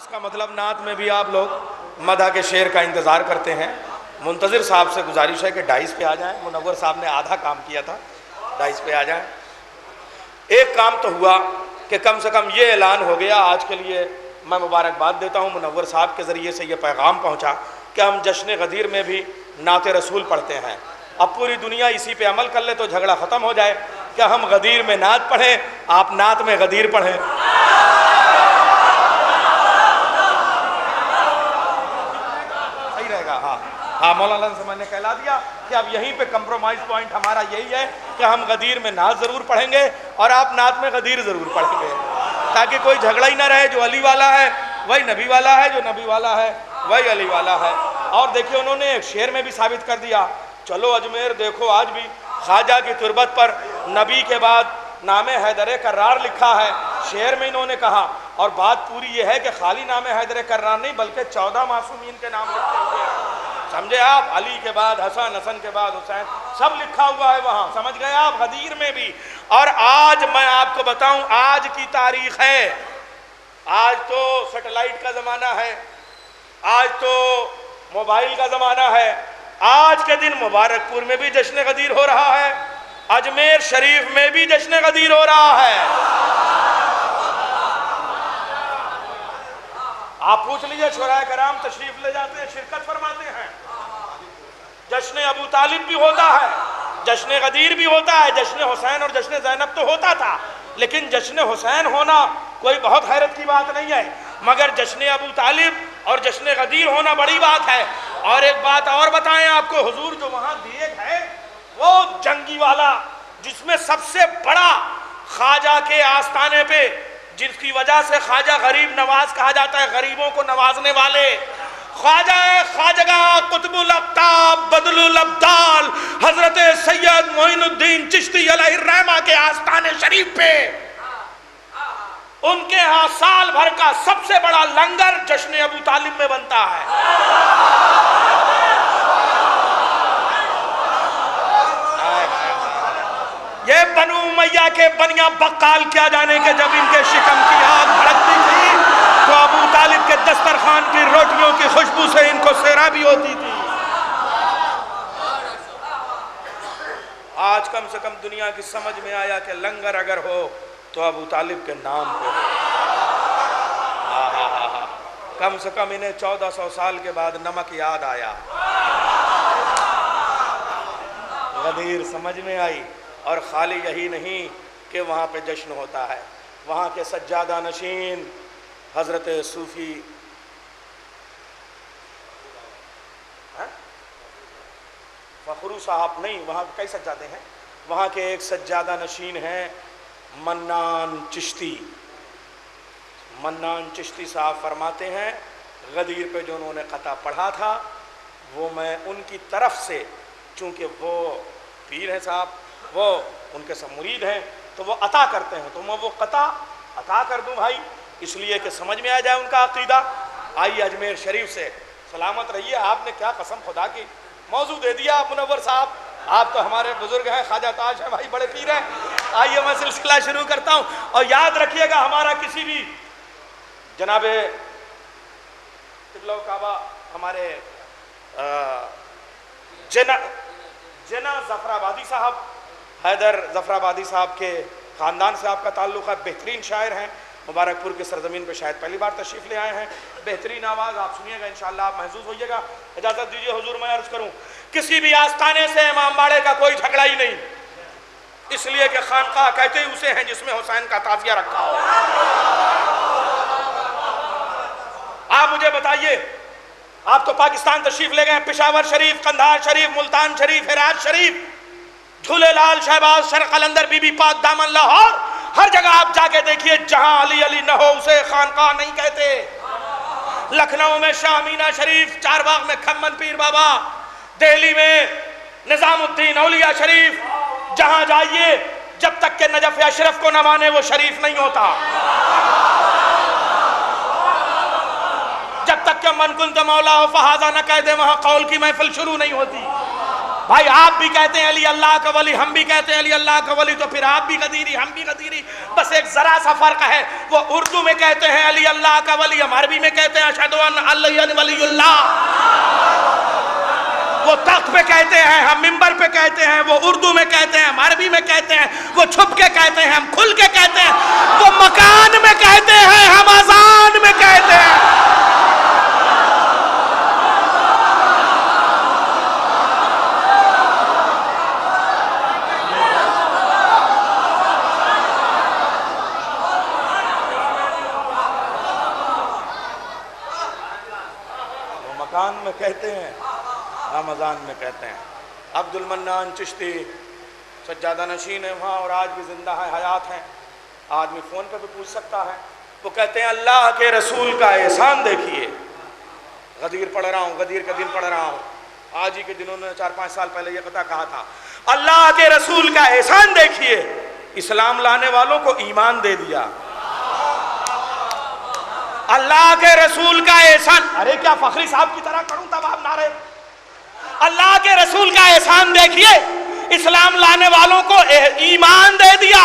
इसका मतलब नात में भी आप लोग मदा के शेर का इंतज़ार करते हैं। मुंतज़िर साहब से गुजारिश है कि डाइस पे आ जाएं। मुनव्वर साहब ने आधा काम किया था, डाइस पे आ जाएं। एक काम तो हुआ कि कम से कम ये ऐलान हो गया, आज के लिए मैं मुबारकबाद देता हूँ, मुनव्वर साहब के ज़रिए से ये पैगाम पहुँचा कि हम जश्न गदीर में भी नात रसूल पढ़ते हैं। अब पूरी दुनिया इसी पे अमल कर ले तो झगड़ा ख़त्म हो जाए। क्या हम गदीर में नात पढ़ें, आप नात में गदीर पढ़ें? सही रहेगा। हाँ, मौलाना से मैंने कहला दिया कि अब यहीं पे कंप्रोमाइज़ पॉइंट हमारा यही है कि हम गदीर में नात ज़रूर पढ़ेंगे और आप नात में गदीर ज़रूर पढ़ेंगे, ताकि कोई झगड़ा ही ना रहे। जो अली वाला है वही नबी वाला है, जो नबी वाला है वही अली वाला है। और देखिए उन्होंने एक शेर में भी साबित कर दिया। चलो अजमेर देखो, आज भी ख्वाजा की तुरबत पर नबी के बाद नामे हैदर कर्रार लिखा है। शेर में इन्होंने कहा, और बात पूरी ये है कि खाली नामे हैदर कर्रार नहीं बल्कि 14 मासूमीन के नाम लिखे हुए हैं। समझे आप? अली के बाद हसन, हसन के बाद हुसैन, सब लिखा हुआ है वहाँ। समझ गए आप? गदीर में भी। और आज मैं आपको बताऊं, आज की तारीख है, आज तो सैटेलाइट का ज़माना है, आज तो मोबाइल का ज़माना है। आज के दिन मुबारकपुर में भी जश्न गदीर हो रहा है, अजमेर शरीफ में भी जश्न गदीर हो रहा है। आप पूछ लीजिए, शोराए कराम तशरीफ ले जाते हैं, शिरकत फरमाते हैं। जश्न अबू तालिब भी होता है, जश्न गदीर भी होता है, जश्न हुसैन और जश्न ज़ैनब तो होता था, लेकिन जश्न हुसैन होना कोई बहुत हैरत की बात नहीं है, मगर जश्न अबू तालिब और जश्न गदीर होना बड़ी बात है। और एक बात और बताएं आपको, हुजूर जो वहां दिए है वो जंगी वाला, जिसमें सबसे बड़ा ख्वाजा के आस्थाने पे, जिसकी वजह से ख्वाजा गरीब नवाज कहा जाता है, गरीबों को नवाजने वाले, ख्वाजा ख्वाजगा कुतुबुल अफ्ताब बदलुल अब्दाल हजरत सैयद मोइनुद्दीन चिश्ती अलैहिर्रहमा के आस्थाने शरीफ पे, उनके यहाँ साल भर का सबसे बड़ा लंगर जश्न अबू तालिब में बनता है। ये बनु उमैया के बनिया बक्काल क्या जाने के जब इनके शिकम की आग भड़कती थी तो अबू तालिब के दस्तरखान की रोटियों की खुशबू से इनको सेरा भी होती थी। आज कम से कम दुनिया की समझ में आया कि लंगर अगर हो तो अबू तालिब के नाम पे हो। कम से कम इन्हें 1400 साल के बाद नमक याद आया, गदीर समझ में आई। और खाली यही नहीं कि वहाँ पे जश्न होता है, वहाँ के सज्जादा नशीन हजरत सूफी फखरू साहब नहीं, वहाँ कई सज्जादे हैं, वहाँ के एक सज्जादा नशीन हैं मन्नान चिश्ती। मन्नान चिश्ती साहब फरमाते हैं, गदीर पे जो उन्होंने क़ता पढ़ा था वो मैं उनकी तरफ से, चूँकि वो पीर हैं साहब, वो उनके सब मुरीद हैं, तो वो अता करते हैं, तो मैं वो क़ता अता कर दूं भाई, इसलिए कि समझ में आ जाए उनका अक़ीदा। आइए अजमेर शरीफ से सलामत रहिए। आपने क्या कसम खुदा की मौजू दे दिया आप मुनव्वर साहब, आप तो हमारे बुजुर्ग हैं, ख्वाजा ताज हैं भाई, बड़े पीर हैं। आइए मैं सिलसिला शुरू करता हूँ। और याद रखिएगा, हमारा किसी भी जनाबे काबा हमारे जना ज़फ़राबादी साहब, हैदर ज़फ़राबादी साहब के ख़ानदान से आपका ताल्लुक़ है, बेहतरीन शायर हैं, मुबारकपुर की सरज़मीन पे शायद पहली बार तशरीफ़ ले आए हैं। बेहतरीन आवाज़ आप सुनिएगा, इंशाअल्लाह आप महसूस होइएगा। इजाज़त दीजिए हुजूर मैं अर्ज़ करूँ, किसी भी आस्थाने से इमाम बाड़े का कोई झगड़ा ही नहीं, इसलिए कि खानकाह कहते ही उसे हैं जिसमें हुसैन का ताज़िया रखा हो। आप मुझे बताइए, आप तो पाकिस्तान तशरीफ़ ले गए, पेशावर शरीफ, कंधार शरीफ, मुल्तान शरीफ, हेरात शरीफ, झूलेलाल, शहबाज, शर्क़ कलंदर, बीबी पाक, दामन, लाहौर, हर जगह आप जाके देखिए, जहां अली अली न हो उसे खानकाह नहीं कहते। लखनऊ में शाह मीना शरीफ, चारबाग में खम्मन पीर बाबा, दिल्ली में निजामुद्दीन औलिया शरीफ, जहां जाइए जब तक के नजफ अशरफ को न माने वो शरीफ नहीं होता, जब तक के मन कुंत मौला हो फहाजा न कह दे वहां कौल की महफिल शुरू नहीं होती। भाई आप भी कहते हैं अली अल्लाह का वली, हम भी कहते हैं अली अल्लाह का वली, तो फिर आप भी गदीरी हम भी गदीरी, बस एक जरा सा फर्क है। वो उर्दू में कहते हैं अली अल्लाह का वली, हम अरबी में कहते हैं अशहदु अन्ना अली वलीउल्लाह। वो तख्त पे कहते हैं, हम मिंबर पे कहते हैं, वो उर्दू में कहते हैं, हम अरबी में कहते हैं, वो छुप के कहते हैं, हम खुल के कहते हैं, वो मकान में कहते हैं, हम अजान में कहते हैं। वो मकान में कहते हैं, हम अजान में कहते हैं। अब्दुल मन्नान चिश्ती सज्जादा नशीन है वहाँ और आज भी जिंदा है, हयात हैं, आदमी फ़ोन पे भी पूछ सकता है। वो कहते हैं अल्लाह के रसूल का एहसान देखिए। गदीर पढ़ रहा हूँ, गदीर का दिन पढ़ रहा हूँ, आज ही के दिनों ने 4-5 साल पहले ये कहा था, अल्लाह के रसूल का एहसान देखिए, इस्लाम लाने वालों को ईमान दे दिया। अल्लाह के रसूल का एहसान, अरे क्या फखरी साहब की तरह करूं तब आप नारे। अल्लाह के रसूल का एहसान देखिए, इस्लाम लाने वालों को ईमान दे दिया।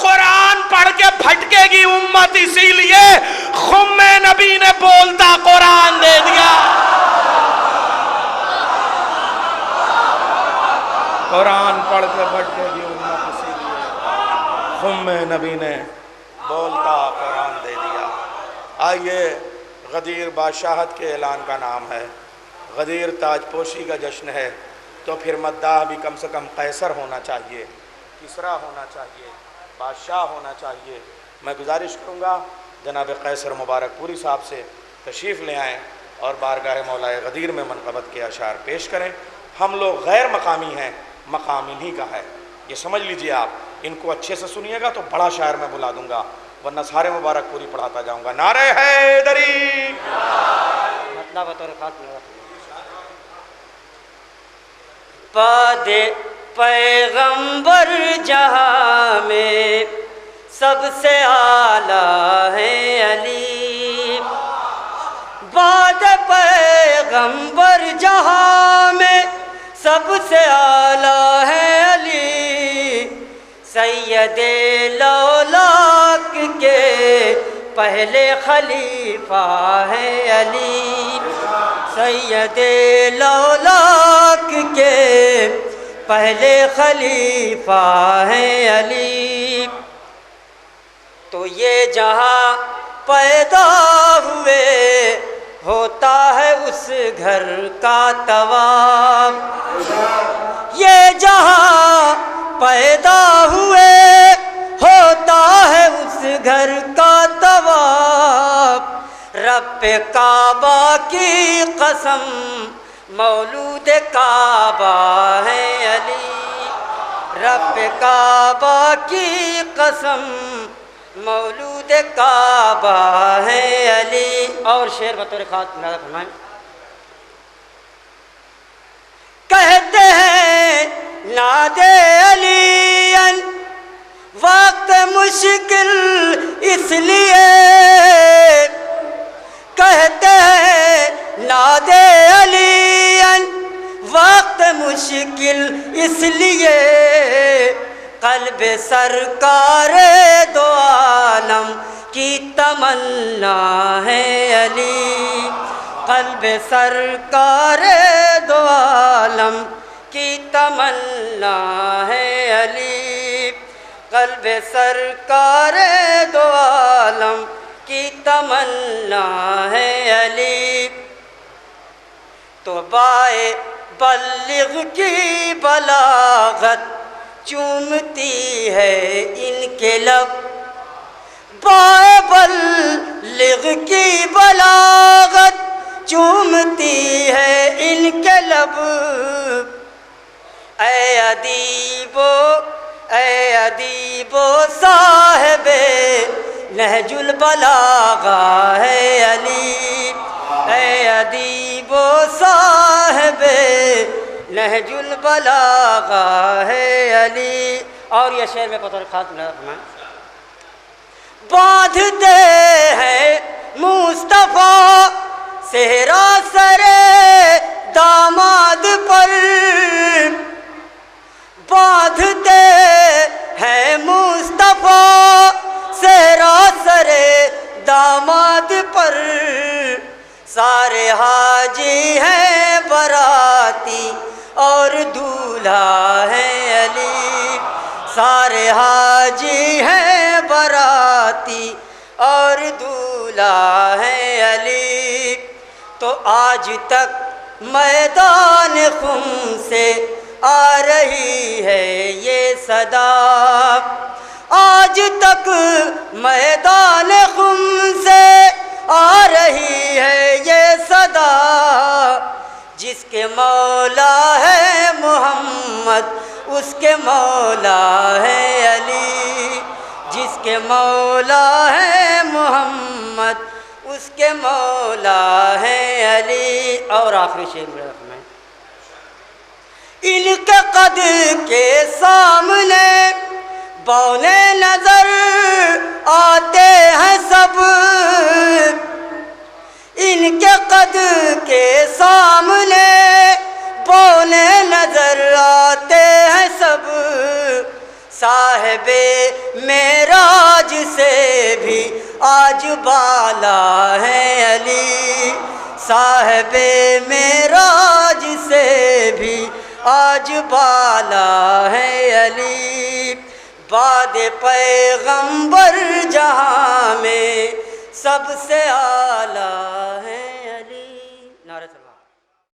कुरान पढ़ के भटकेगी उम्मत, इसीलिए खुम्मे नबी ने बोलता कुरान दे दिया। कुरान पढ़ के भटकेगी उम्मत, इसीलिए खुम्मे नबी ने बोलता कुरान दे दिया। आइए, गदीर बादशाहत के ऐलान का नाम है, गदीर ताजपोशी का जश्न है, तो फिर मद्दाह भी कम से कम कैसर होना चाहिए, किसरा होना चाहिए, बादशाह होना चाहिए। मैं गुजारिश करूँगा जनाब कैसर मुबारकपुरी साहब से तशरीफ़ ले आएँ और बारगाह मौलाए गदीर में मनक़बत के अशार पेश करें। हम लोग गैर मकामी हैं, मकाम इन्हीं का है, ये समझ लीजिए आप। इनको अच्छे से सुनिएगा तो बड़ा शायर मैं बुला दूँगा, वरना सारे मुबारकपुरी पढ़ाता जाऊँगा। नारे हैदरी मतलब बतौर खास पादे पैगंबर जहां में सबसे आला है अली। बाद पैगंबर जहां में सबसे आला है अली। सैयदे लौलाक के पहले खलीफा है अली। सैयदे लौलाक के पहले खलीफा है अली। तो ये जहाँ पैदा हुए होता है उस घर का तवाब। ये जहाँ पैदा हुए होता है उस घर का तवाब। रब काबा की कसम मौलूद काबा है अली। रब काबा की कसम मौलूद काबा है अली। और शेर बतौर खास फरमाएं। कहते हैं नादे अली वक्त मुश्किल इसलिए। कहते हैं नादे अली वक्त मुश्किल इसलिए। कल्ब सरकार दो आलम की तमन्ना है अली। कल्ब सरकार दो आलम की तमन्ना है अली। कल्ब सरकार दो आलम की तमन्ना है अली। तो बाए बल्लिग की बलागत चूमती है इनके लब। बाए बल्लिग की बलागत चूमती है इनके लब। ऐ अदीबो साहिबे नहजुल बलागा है अली। ऐ अदीबो साहिबे नहजुल बलागा है अली। और ये शेर में पता खास में बांधते हैं मुस्तफ़ा सेहरा सरे दामाद पर। बांधते हैं मुस्तफा सेहरा सरे दामाद पर। सारे हाजी हैं बराती और दूल्हा है अली। सारे हाजी हैं बराती और दूल्हा है अली। तो आज तक मैदान खुम से आ रही है ये सदा। आज तक मैदान खुम से आ रही है ये सदा। जिसके मौला है मोहम्मद उसके मौला है अली। जिसके मौला है मोहम्मद उसके मौला है अली। और आखिरी शेर में इनके कद के सामने बौने नजर आते हैं सब। इनके कद के सामने बौने नजर आते हैं सब। साहिबे मेराज से भी आज बाला है अली। साहिबे मेराज से भी आज बाला है अली। बाद पैगंबर जहां में सबसे आला है।